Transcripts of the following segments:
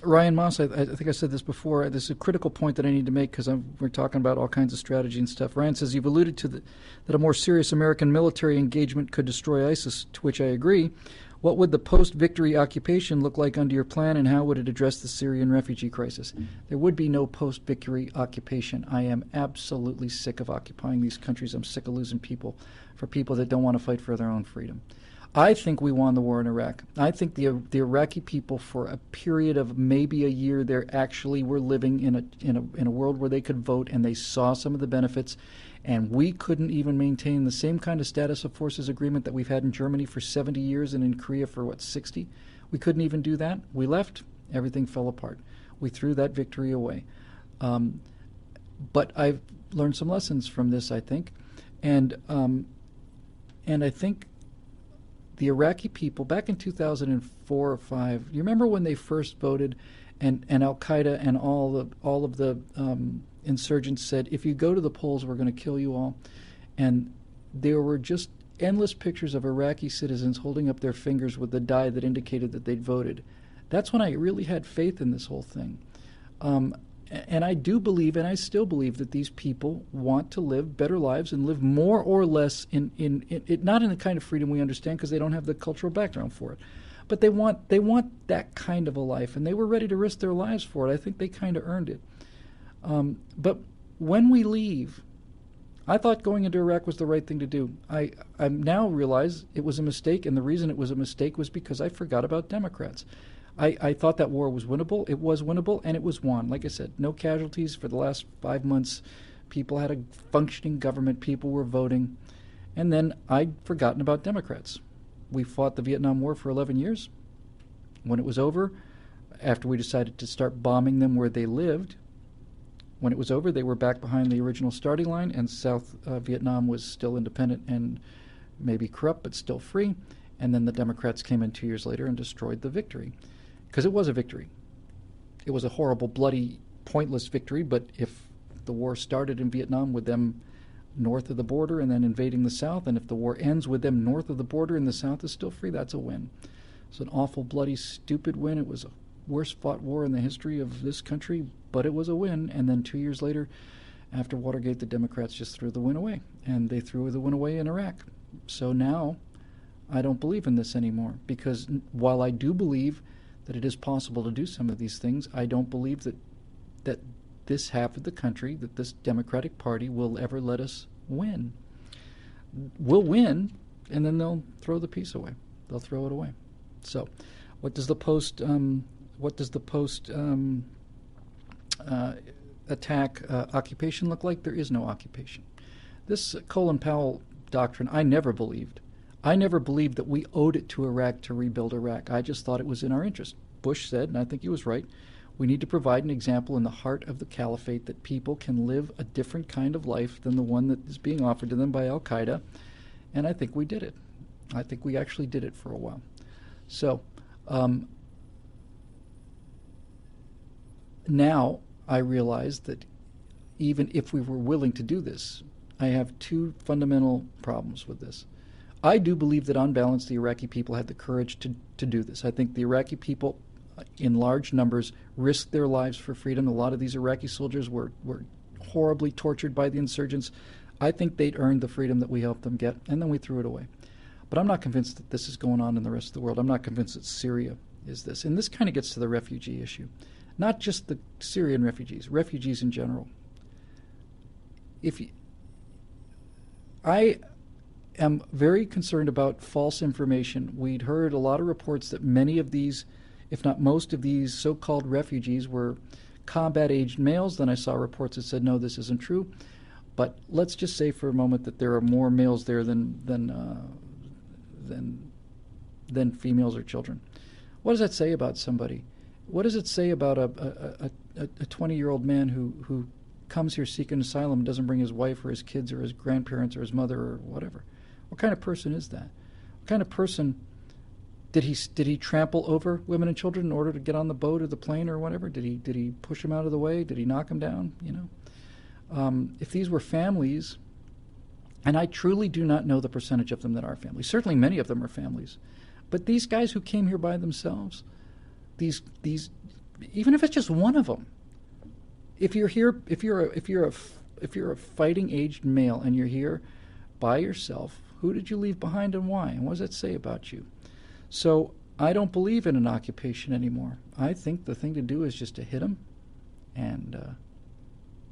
Ryan Moss, I think I said this before. This is a critical point that I need to make because we're talking about all kinds of strategy and stuff. Ryan says, you've alluded to that a more serious American military engagement could destroy ISIS, to which I agree. What would the post-victory occupation look like under your plan, and how would it address the Syrian refugee crisis? There would be no post-victory occupation. I am absolutely sick of occupying these countries. I'm sick of losing people for people that don't want to fight for their own freedom. I think we won the war in Iraq. I think the Iraqi people, for a period of maybe a year, they actually were living in a world where they could vote, and they saw some of the benefits. And we couldn't even maintain the same kind of status of forces agreement that we've had in Germany for 70 years and in Korea for 60. We couldn't even do that. We left. Everything fell apart. We threw that victory away. But I've learned some lessons from this, I think, and I think the Iraqi people, back in 2004 or 5, you remember when they first voted, and Al-Qaeda and all of the insurgents said, if you go to the polls, we're going to kill you all. And there were just endless pictures of Iraqi citizens holding up their fingers with the die that indicated that they'd voted. That's when I really had faith in this whole thing. And I do believe, and I still believe, that these people want to live better lives and live more or less in not in the kind of freedom we understand, because they don't have the cultural background for it. But they want that kind of a life, and they were ready to risk their lives for it. I think they kind of earned it. But when we leave, I thought going into Iraq was the right thing to do. I now realize it was a mistake, and the reason it was a mistake was because I forgot about Democrats. I thought that war was winnable. It was winnable, and it was won. Like I said, no casualties for the last 5 months. People had a functioning government. People were voting. And then I'd forgotten about Democrats. We fought the Vietnam War for 11 years. When it was over, after we decided to start bombing them where they lived, when it was over, they were back behind the original starting line, and South Vietnam was still independent and maybe corrupt, but still free. And then the Democrats came in 2 years later and destroyed the victory. Because it was a victory. It was a horrible, bloody, pointless victory, but if the war started in Vietnam with them north of the border and then invading the South, and if the war ends with them north of the border and the South is still free, that's a win. It's an awful, bloody, stupid win. It was a worst fought war in the history of this country, but it was a win. And then 2 years later, after Watergate, the Democrats just threw the win away. And they threw the win away in Iraq. So now I don't believe in this anymore, because while I do believe that it is possible to do some of these things, I don't believe that this half of the country, that this Democratic Party will ever let us win. We'll win, and then they'll throw the peace away. They'll throw it away. So, what does the post attack occupation look like? There is no occupation. This Colin Powell doctrine, I never believed. I never believed that we owed it to Iraq to rebuild Iraq. I just thought it was in our interest. Bush said, and I think he was right, we need to provide an example in the heart of the caliphate that people can live a different kind of life than the one that is being offered to them by Al-Qaeda. And I think we did it. I think we actually did it for a while. So now I realize that even if we were willing to do this, I have two fundamental problems with this. I do believe that on balance the Iraqi people had the courage to do this. I think the Iraqi people in large numbers risked their lives for freedom. A lot of these Iraqi soldiers were horribly tortured by the insurgents. I think they'd earned the freedom that we helped them get, and then we threw it away. But I'm not convinced that this is going on in the rest of the world. I'm not convinced that Syria is this. And this kind of gets to the refugee issue. Not just the Syrian refugees in general. I am very concerned about false information. We'd heard a lot of reports that many of these, if not most of these so-called refugees were combat-aged males. Then I saw reports that said, no, this isn't true. But let's just say for a moment that there are more males there than females or children. What does that say about somebody? What does it say about a 20-year-old man who comes here seeking asylum and doesn't bring his wife or his kids or his grandparents or his mother or whatever? What kind of person is that? What kind of person did he trample over women and children in order to get on the boat or the plane or whatever? Did he push them out of the way? Did he knock them down? If these were families, and I truly do not know the percentage of them that are families. Certainly many of them are families. But these guys who came here by themselves, these even if it's just one of them, if you're here, if you're a fighting aged male and you're here by yourself, who did you leave behind and why? And what does that say about you? So I don't believe in an occupation anymore. I think the thing to do is just to hit them and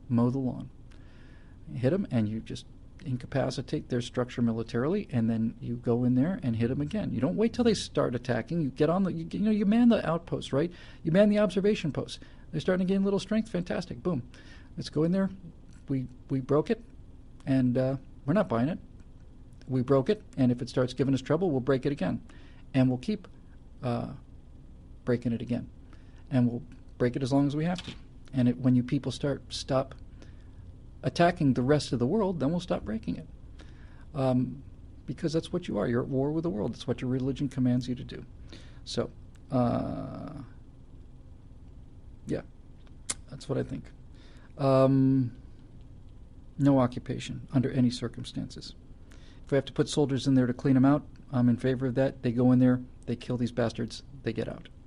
mow the lawn. You hit them and you just incapacitate their structure militarily, and then you go in there and hit them again. You don't wait till they start attacking. You get on the, you man the outpost, right? You man the observation post. They're starting to gain a little strength. Fantastic. Boom. Let's go in there. We broke it, and we're not buying it. We broke it, and if it starts giving us trouble, we'll break it again, and we'll keep breaking it again, and we'll break it as long as we have to. And when you people stop attacking the rest of the world, then we'll stop breaking it, because that's what you are. You're at war with the world. That's what your religion commands you to do. So, yeah, that's what I think. No occupation under any circumstances. If we have to put soldiers in there to clean them out, I'm in favor of that. They go in there, they kill these bastards, they get out.